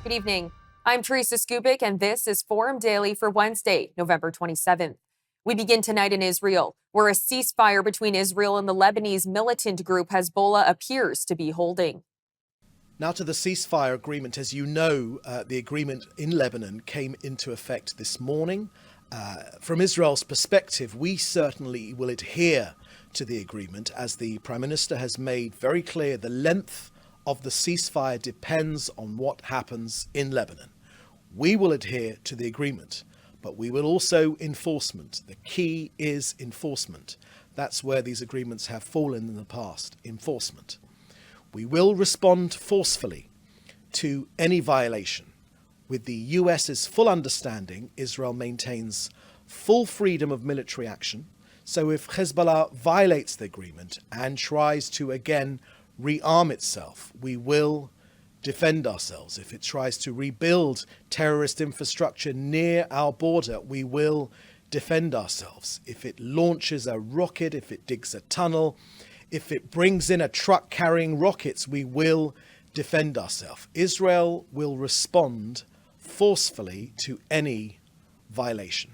Good evening. I'm Teresa Skubik, and this is Forum Daily for Wednesday, November 27th. We begin tonight in Israel, where a ceasefire between Israel and the Lebanese militant group Hezbollah appears to be holding. Now to the ceasefire agreement. As you know, the agreement in Lebanon came into effect this morning. From Israel's perspective, we certainly will adhere to the agreement, as the Prime Minister has made very clear the length of the ceasefire depends on what happens in Lebanon. We will adhere to the agreement, but we will also enforcement. The key is enforcement. That's where these agreements have fallen in the past, enforcement. We will respond forcefully to any violation. With the US's full understanding, Israel maintains full freedom of military action. So if Hezbollah violates the agreement and tries to again rearm itself, we will defend ourselves. If it tries to rebuild terrorist infrastructure near our border, we will defend ourselves. If it launches a rocket, if it digs a tunnel, if it brings in a truck carrying rockets, we will defend ourselves. Israel will respond forcefully to any violation.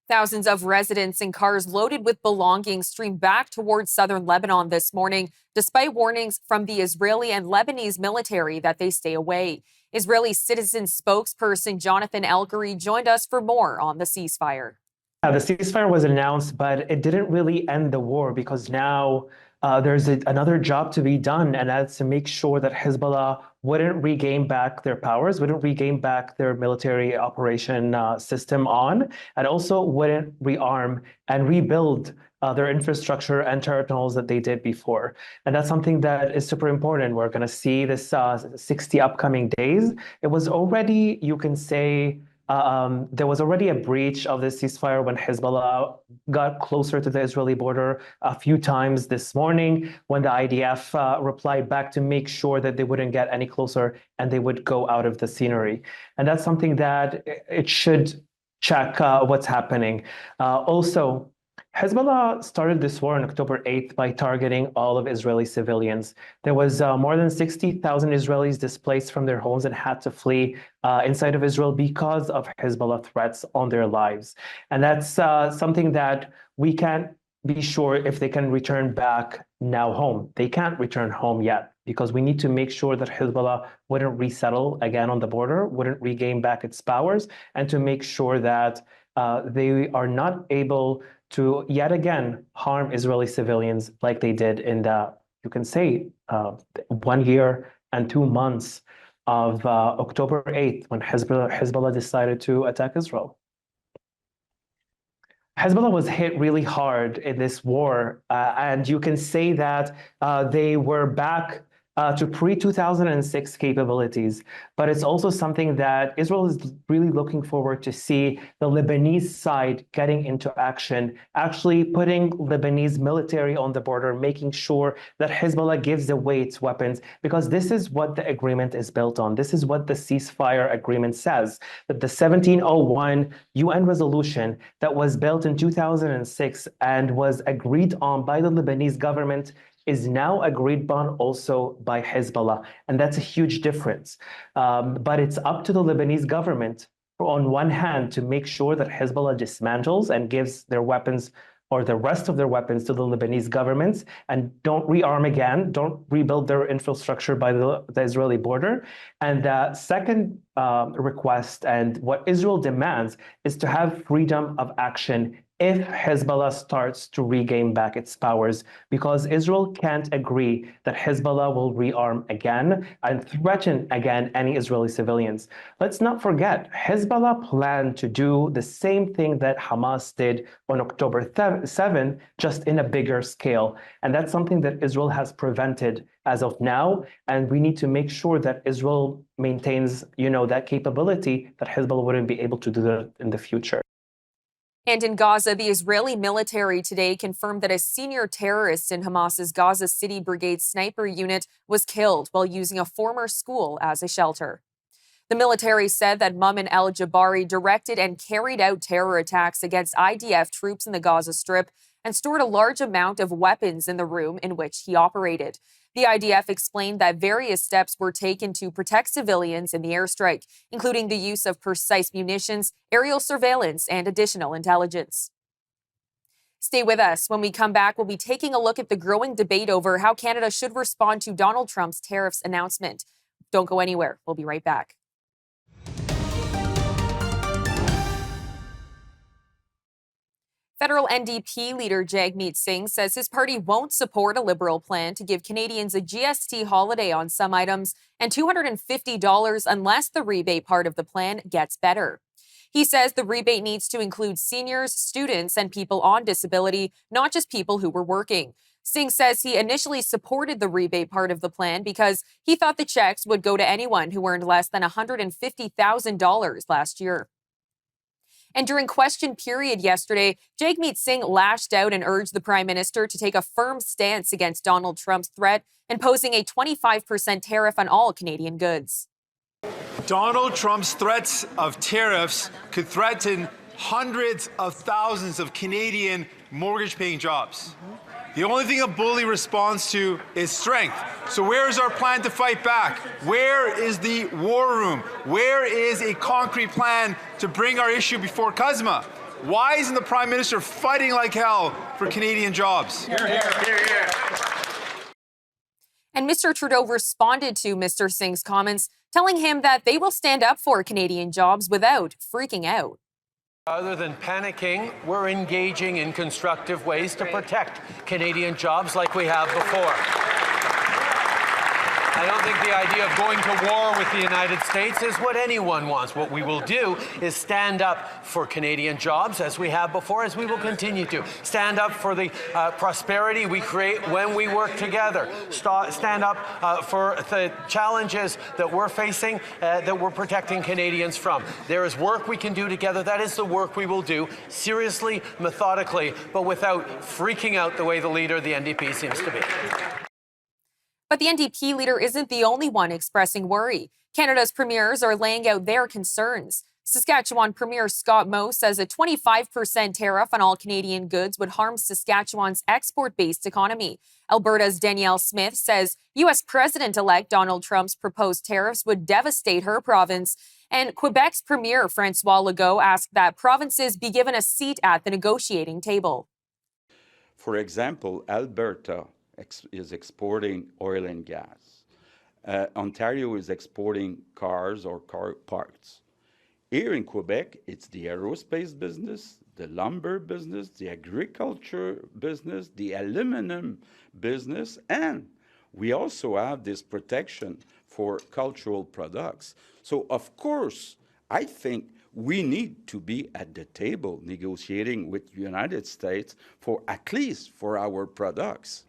Thousands of residents in cars loaded with belongings streamed back towards southern Lebanon this morning, despite warnings from the Israeli and Lebanese military that they stay away. Israeli citizen spokesperson Jonathan Elgari joined us for more on the ceasefire. The ceasefire was announced, but it didn't really end the war, because now there's another job to be done, and that's to make sure that Hezbollah wouldn't regain back their powers, wouldn't regain back their military operation system and also wouldn't rearm and rebuild their infrastructure and terminals that they did before. And that's something that is super important. We're going to see this 60 upcoming days. It was already, you can say, there was already a breach of the ceasefire when Hezbollah got closer to the Israeli border a few times this morning, when the IDF replied back to make sure that they wouldn't get any closer and they would go out of the scenery. And that's something that it should check what's happening. Also, Hezbollah started this war on October 8th by targeting all of Israeli civilians. There was more than 60,000 Israelis displaced from their homes and had to flee inside of Israel because of Hezbollah threats on their lives. And that's something that we can't be sure if they can return back now home. They can't return home yet, because we need to make sure that Hezbollah wouldn't resettle again on the border, wouldn't regain back its powers, and to make sure that they are not able to yet again harm Israeli civilians like they did in the, you can say, 1 year and 2 months of October 8th, when Hezbollah decided to attack Israel. Hezbollah was hit really hard in this war, and you can say that they were back to pre-2006 capabilities. But it's also something that Israel is really looking forward to see the Lebanese side getting into action, actually putting Lebanese military on the border, making sure that Hezbollah gives away its weapons, because this is what the agreement is built on. This is what the ceasefire agreement says, that the 1701 UN resolution that was built in 2006 and was agreed on by the Lebanese government is now agreed upon also by Hezbollah. And that's a huge difference. But it's up to the Lebanese government, on one hand, to make sure that Hezbollah dismantles and gives their weapons, or the rest of their weapons, to the Lebanese governments, and don't rearm again, don't rebuild their infrastructure by the Israeli border. And the second request, and what Israel demands, is to have freedom of action if Hezbollah starts to regain back its powers, because Israel can't agree that Hezbollah will rearm again and threaten again any Israeli civilians. Let's not forget, Hezbollah planned to do the same thing that Hamas did on October 7, just in a bigger scale. And that's something that Israel has prevented as of now. And we need to make sure that Israel maintains, that capability, that Hezbollah wouldn't be able to do that in the future. And in Gaza, the Israeli military today confirmed that a senior terrorist in Hamas's Gaza City Brigade sniper unit was killed while using a former school as a shelter. The military said that Mumin al-Jabari directed and carried out terror attacks against IDF troops in the Gaza Strip and stored a large amount of weapons in the room in which he operated. The IDF explained that various steps were taken to protect civilians in the airstrike, including the use of precise munitions, aerial surveillance, and additional intelligence. Stay with us. When we come back, we'll be taking a look at the growing debate over how Canada should respond to Donald Trump's tariffs announcement. Don't go anywhere. We'll be right back. Federal NDP leader Jagmeet Singh says his party won't support a Liberal plan to give Canadians a GST holiday on some items and $250 unless the rebate part of the plan gets better. He says the rebate needs to include seniors, students, and people on disability, not just people who were working. Singh says he initially supported the rebate part of the plan because he thought the checks would go to anyone who earned less than $150,000 last year. And during question period yesterday, Jagmeet Singh lashed out and urged the Prime Minister to take a firm stance against Donald Trump's threat, imposing a 25% tariff on all Canadian goods. Donald Trump's threats of tariffs could threaten hundreds of thousands of Canadian mortgage-paying jobs. The only thing a bully responds to is strength. So where is our plan to fight back? Where is the war room? Where is a concrete plan to bring our issue before CUSMA? Why isn't the Prime Minister fighting like hell for Canadian jobs? Hear, hear, hear, hear. And Mr. Trudeau responded to Mr. Singh's comments, telling him that they will stand up for Canadian jobs without freaking out. Rather than panicking, we're engaging in constructive ways to protect Canadian jobs like we have before. I don't think the idea of going to war with the United States is what anyone wants. What we will do is stand up for Canadian jobs as we have before, as we will continue to. Stand up for the prosperity we create when we work together. Stand up for the challenges that we're facing, that we're protecting Canadians from. There is work we can do together. That is the work we will do, seriously, methodically, but without freaking out the way the leader of the NDP seems to be. But the NDP leader isn't the only one expressing worry. Canada's premiers are laying out their concerns. Saskatchewan Premier Scott Moe says a 25% tariff on all Canadian goods would harm Saskatchewan's export-based economy. Alberta's Danielle Smith says U.S. President-elect Donald Trump's proposed tariffs would devastate her province. And Quebec's Premier François Legault asked that provinces be given a seat at the negotiating table. For example, Alberta is exporting oil and gas. Ontario is exporting cars or car parts. Here in Quebec, it's the aerospace business, the lumber business, the agriculture business, the aluminum business, and we also have this protection for cultural products. So, of course, I think we need to be at the table negotiating with the United States for at least for our products.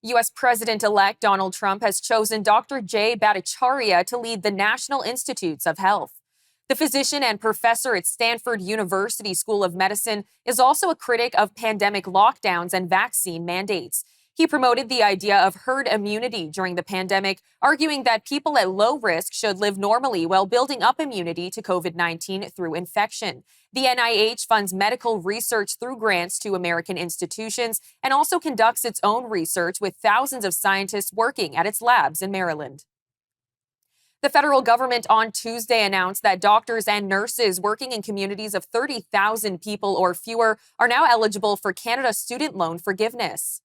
U.S. President-elect Donald Trump has chosen Dr. Jay Bhattacharya to lead the National Institutes of Health. The physician and professor at Stanford University School of Medicine is also a critic of pandemic lockdowns and vaccine mandates. He promoted the idea of herd immunity during the pandemic, arguing that people at low risk should live normally while building up immunity to COVID-19 through infection. The NIH funds medical research through grants to American institutions and also conducts its own research with thousands of scientists working at its labs in Maryland. The federal government on Tuesday announced that doctors and nurses working in communities of 30,000 people or fewer are now eligible for Canada's student loan forgiveness.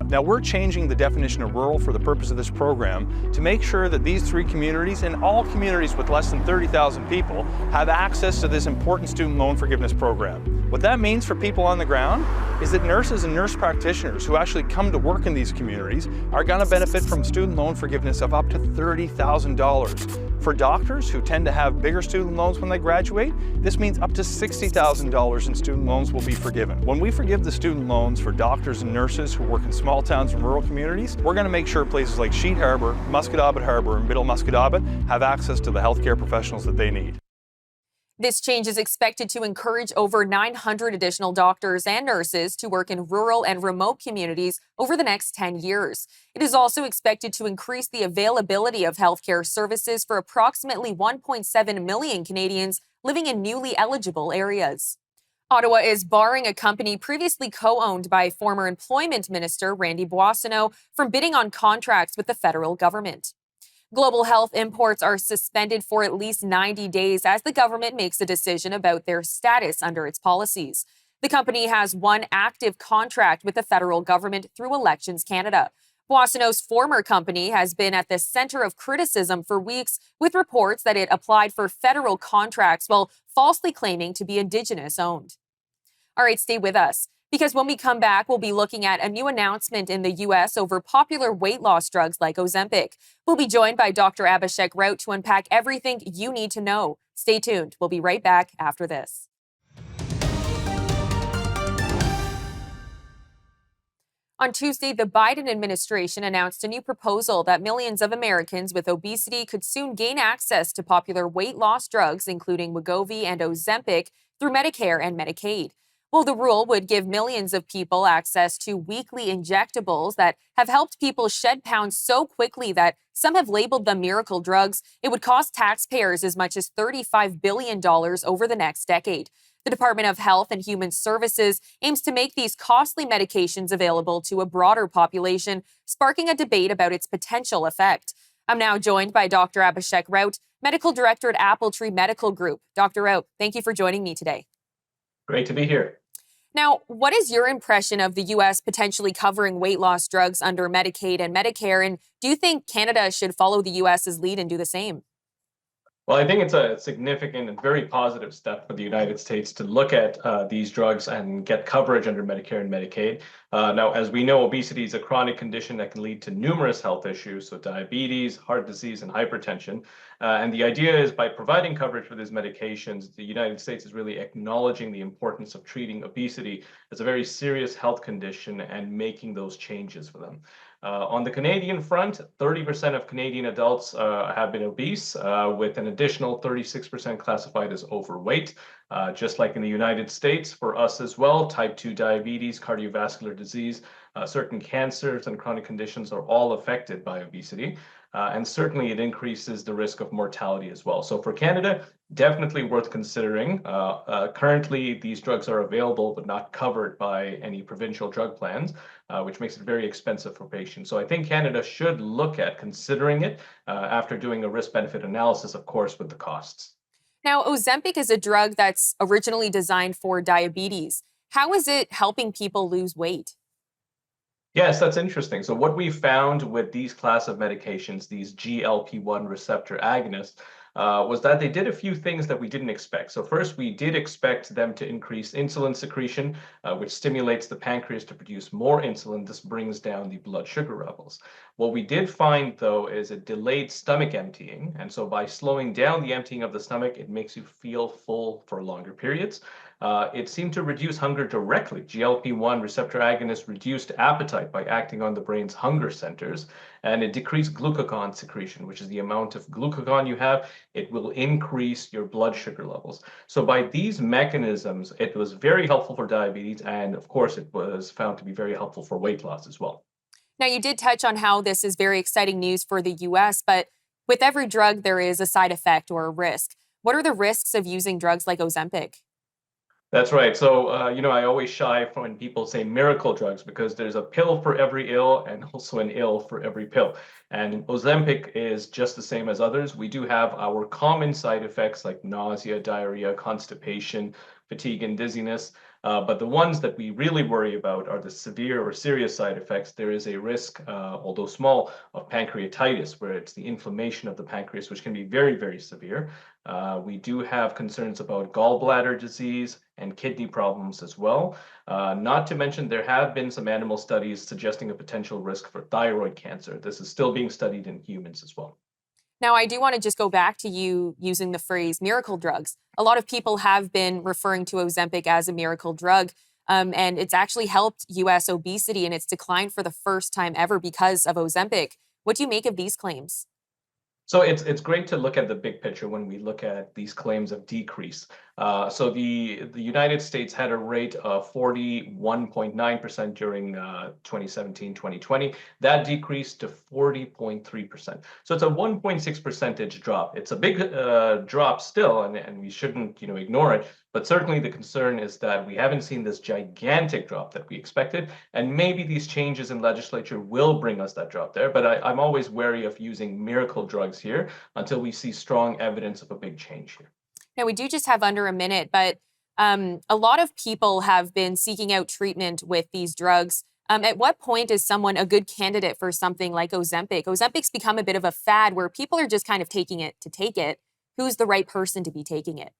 Now, we're changing the definition of rural for the purpose of this program to make sure that these three communities and all communities with less than 30,000 people have access to this important student loan forgiveness program. What that means for people on the ground is that nurses and nurse practitioners who actually come to work in these communities are going to benefit from student loan forgiveness of up to $30,000. For doctors who tend to have bigger student loans when they graduate, this means up to $60,000 in student loans will be forgiven. When we forgive the student loans for doctors and nurses who work in small towns and rural communities, we're going to make sure places like Sheet Harbour, Musquodoboit Harbour, and Middle Musquodoboit have access to the healthcare professionals that they need. This change is expected to encourage over 900 additional doctors and nurses to work in rural and remote communities over the next 10 years. It is also expected to increase the availability of healthcare services for approximately 1.7 million Canadians living in newly eligible areas. Ottawa is barring a company previously co-owned by former Employment Minister Randy Boissonnault from bidding on contracts with the federal government. Global health imports are suspended for at least 90 days as the government makes a decision about their status under its policies. The company has one active contract with the federal government through Elections Canada. Boissonnault's former company has been at the center of criticism for weeks, with reports that it applied for federal contracts while falsely claiming to be Indigenous owned. All right, stay with us, because when we come back, we'll be looking at a new announcement in the U.S. over popular weight loss drugs like Ozempic. We'll be joined by Dr. Abhishek Rout to unpack everything you need to know. Stay tuned. We'll be right back after this. On Tuesday, the Biden administration announced a new proposal that millions of Americans with obesity could soon gain access to popular weight loss drugs, including Wegovy and Ozempic, through Medicare and Medicaid. Well, the rule would give millions of people access to weekly injectables that have helped people shed pounds so quickly that some have labeled them miracle drugs. It would cost taxpayers as much as $35 billion over the next decade. The Department of Health and Human Services aims to make these costly medications available to a broader population, sparking a debate about its potential effect. I'm now joined by Dr. Abhishek Rout, Medical Director at Appletree Medical Group. Dr. Rout, thank you for joining me today. Great to be here. Now, what is your impression of the U.S. potentially covering weight loss drugs under Medicaid and Medicare? And do you think Canada should follow the U.S.'s lead and do the same? Well, I think it's a significant and very positive step for the United States to look at these drugs and get coverage under Medicare and Medicaid. Now, as we know, obesity is a chronic condition that can lead to numerous health issues, so diabetes, heart disease, and hypertension. And the idea is by providing coverage for these medications, the United States is really acknowledging the importance of treating obesity as a very serious health condition and making those changes for them. On the Canadian front, 30% of Canadian adults have been obese, with an additional 36% classified as overweight. Just like in the United States, for us as well, type 2 diabetes, cardiovascular disease, certain cancers and chronic conditions are all affected by obesity. And certainly it increases the risk of mortality as well. So for Canada, definitely worth considering. Currently, these drugs are available but not covered by any provincial drug plans, which makes it very expensive for patients. So I think Canada should look at considering it after doing a risk-benefit analysis, of course, with the costs. Now, Ozempic is a drug that's originally designed for diabetes. How is it helping people lose weight? Yes, that's interesting. So what we found with these class of medications, these GLP-1 receptor agonists, was that they did a few things that we didn't expect. So first, we did expect them to increase insulin secretion, which stimulates the pancreas to produce more insulin. This brings down the blood sugar levels. What we did find, though, is a delayed stomach emptying. And so by slowing down the emptying of the stomach, it makes you feel full for longer periods. It seemed to reduce hunger directly. GLP-1 receptor agonists reduced appetite by acting on the brain's hunger centers, and it decreased glucagon secretion, which is the amount of glucagon you have. It will increase your blood sugar levels. So by these mechanisms, it was very helpful for diabetes, and of course, it was found to be very helpful for weight loss as well. Now, you did touch on how this is very exciting news for the U.S., but with every drug, there is a side effect or a risk. What are the risks of using drugs like Ozempic? That's right. So, I always shy from when people say miracle drugs because there's a pill for every ill and also an ill for every pill. And Ozempic is just the same as others. We do have our common side effects like nausea, diarrhea, constipation, fatigue, and dizziness. But the ones that we really worry about are the severe or serious side effects. There is a risk, although small, of pancreatitis, where it's the inflammation of the pancreas, which can be very, very severe. We do have concerns about gallbladder disease and kidney problems as well. Not to mention, there have been some animal studies suggesting a potential risk for thyroid cancer. This is still being studied in humans as well. Now, I do want to just go back to you using the phrase miracle drugs. A lot of people have been referring to Ozempic as a miracle drug, and it's actually helped U.S. obesity in its decline for the first time ever because of Ozempic. What do you make of these claims? So it's great to look at the big picture when we look at these claims of decrease. So the United States had a rate of 41.9% during 2017-2020. That decreased to 40.3%. So it's a 1.6 percentage drop. It's a big drop still, and we shouldn't ignore it. But certainly the concern is that we haven't seen this gigantic drop that we expected, and maybe these changes in legislature will bring us that drop there. But I'm always wary of using miracle drugs here until we see strong evidence of a big change here. Now, we do just have under a minute, but a lot of people have been seeking out treatment with these drugs. At what point is someone a good candidate for something like Ozempic? Ozempic's become a bit of a fad where people are just kind of taking it to take it. Who's the right person to be taking it?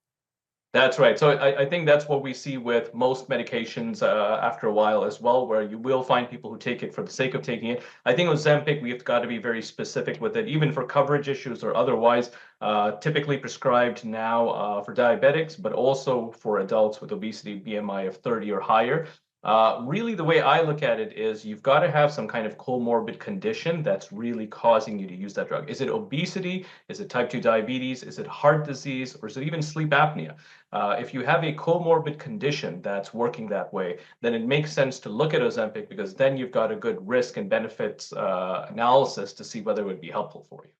That's right. So I think that's what we see with most medications after a while as well, where you will find people who take it for the sake of taking it. I think Ozempic, we've got to be very specific with it, even for coverage issues or otherwise. Typically prescribed now for diabetics, but also for adults with obesity, BMI of 30 or higher. Really, the way I look at it is you've got to have some kind of comorbid condition that's really causing you to use that drug. Is it obesity? Is it type 2 diabetes? Is it heart disease? Or is it even sleep apnea? If you have a comorbid condition that's working that way, then it makes sense to look at Ozempic, because then you've got a good risk and benefits analysis to see whether it would be helpful for you.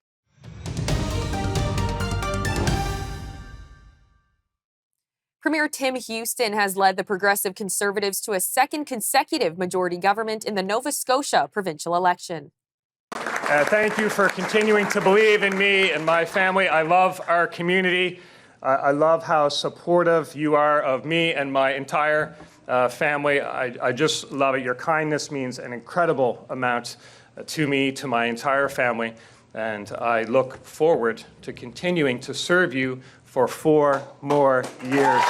Premier Tim Houston has led the Progressive Conservatives to a second consecutive majority government in the Nova Scotia provincial election. Thank you for continuing to believe in me and my family. I love our community. I love how supportive you are of me and my entire family. I just love it. Your kindness means an incredible amount to me, to my entire family, and I look forward to continuing to serve you for 4 more years.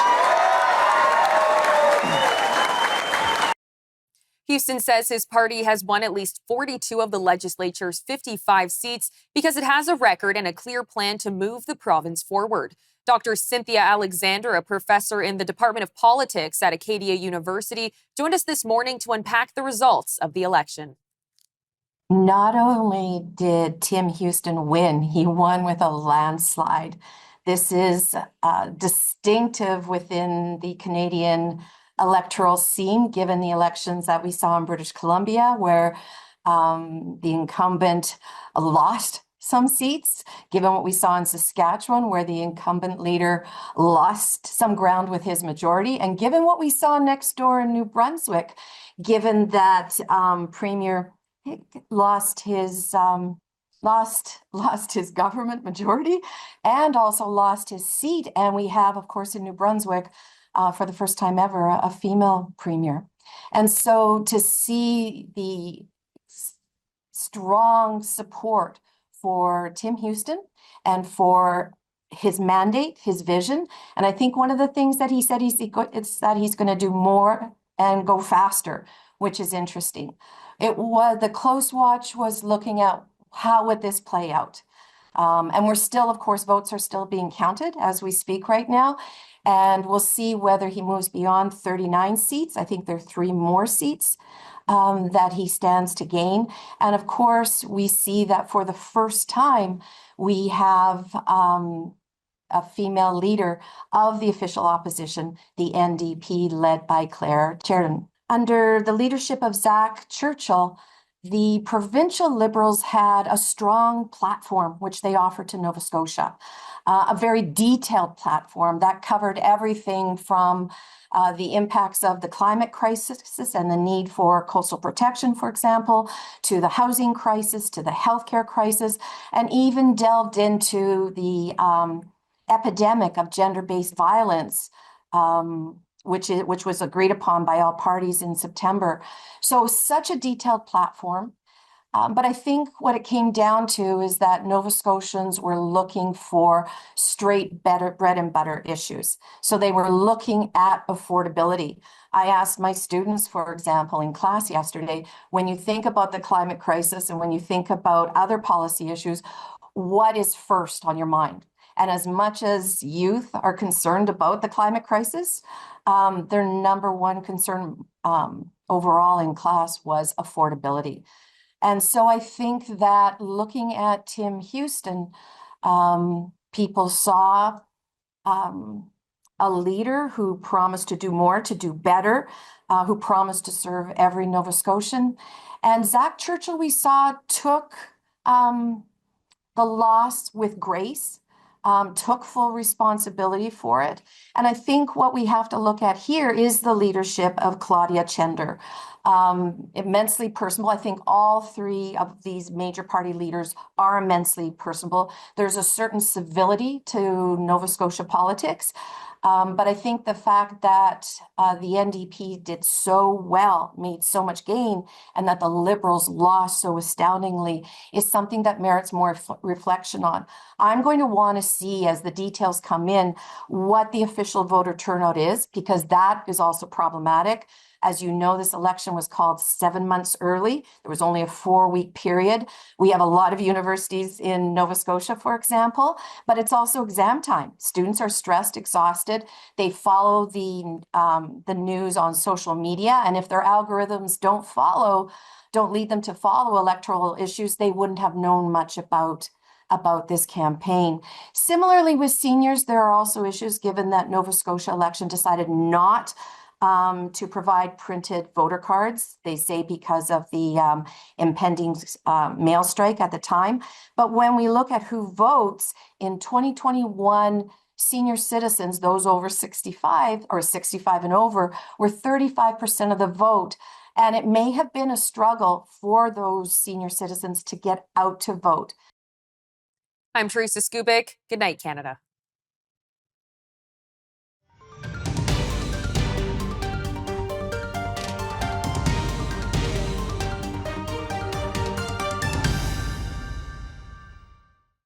Houston says his party has won at least 42 of the legislature's 55 seats because it has a record and a clear plan to move the province forward. Dr. Cynthia Alexander, a professor in the Department of Politics at Acadia University, joined us this morning to unpack the results of the election. Not only did Tim Houston win, he won with a landslide. This is distinctive within the Canadian electoral scene, given the elections that we saw in British Columbia, where the incumbent lost some seats, given what we saw in Saskatchewan, where the incumbent leader lost some ground with his majority, and given what we saw next door in New Brunswick, given that Premier lost his government majority and also lost his seat. And we have, of course, in New Brunswick, for the first time ever, a female premier. And so to see the strong support for Tim Houston and for his mandate, his vision, and I think one of the things that he said it's that he's going to do more and go faster, which is interesting. The close watch was looking at how would this play out? And we're still, of course, votes are still being counted as we speak right now. And we'll see whether he moves beyond 39 seats. I think there are 3 more seats that he stands to gain. And of course, we see that for the first time, we have a female leader of the official opposition, the NDP, led by Claire Sheridan. Under the leadership of Zach Churchill, the provincial Liberals had a strong platform, which they offered to Nova Scotia, a very detailed platform that covered everything from the impacts of the climate crisis and the need for coastal protection, for example, to the housing crisis, to the healthcare crisis, and even delved into the epidemic of gender-based violence, which was agreed upon by all parties in September. So such a detailed platform. But I think what it came down to is that Nova Scotians were looking for straight bread and butter issues. So they were looking at affordability. I asked my students, for example, in class yesterday, when you think about the climate crisis and when you think about other policy issues, what is first on your mind? And as much as youth are concerned about the climate crisis, their number one concern overall in class was affordability. And so I think that looking at Tim Houston, people saw a a leader who promised to do more, to do better, who promised to serve every Nova Scotian. And Zach Churchill, we saw, took the loss with grace, took full responsibility for it. And I think what we have to look at here is the leadership of Claudia Chender. Immensely personable. I think all three of these major party leaders are immensely personable. There's a certain civility to Nova Scotia politics. But I think the fact that the NDP did so well, made so much gain, and that the Liberals lost so astoundingly is something that merits more reflection on. I'm going to want to see, as the details come in, what the official voter turnout is, because that is also problematic. As you know, this election was called 7 months early. There was only a 4-week period. We have a lot of universities in Nova Scotia, for example, but it's also exam time. Students are stressed, exhausted. They follow the news on social media, and if their algorithms don't lead them to follow electoral issues, they wouldn't have known much about this campaign. Similarly, with seniors, there are also issues given that Nova Scotia election decided not to provide printed voter cards, they say because of the impending mail strike at the time. But when we look at who votes in 2021, senior citizens, those over 65 or 65 and over, were 35% of the vote. And it may have been a struggle for those senior citizens to get out to vote. I'm Teresa Skubik. Good night, Canada.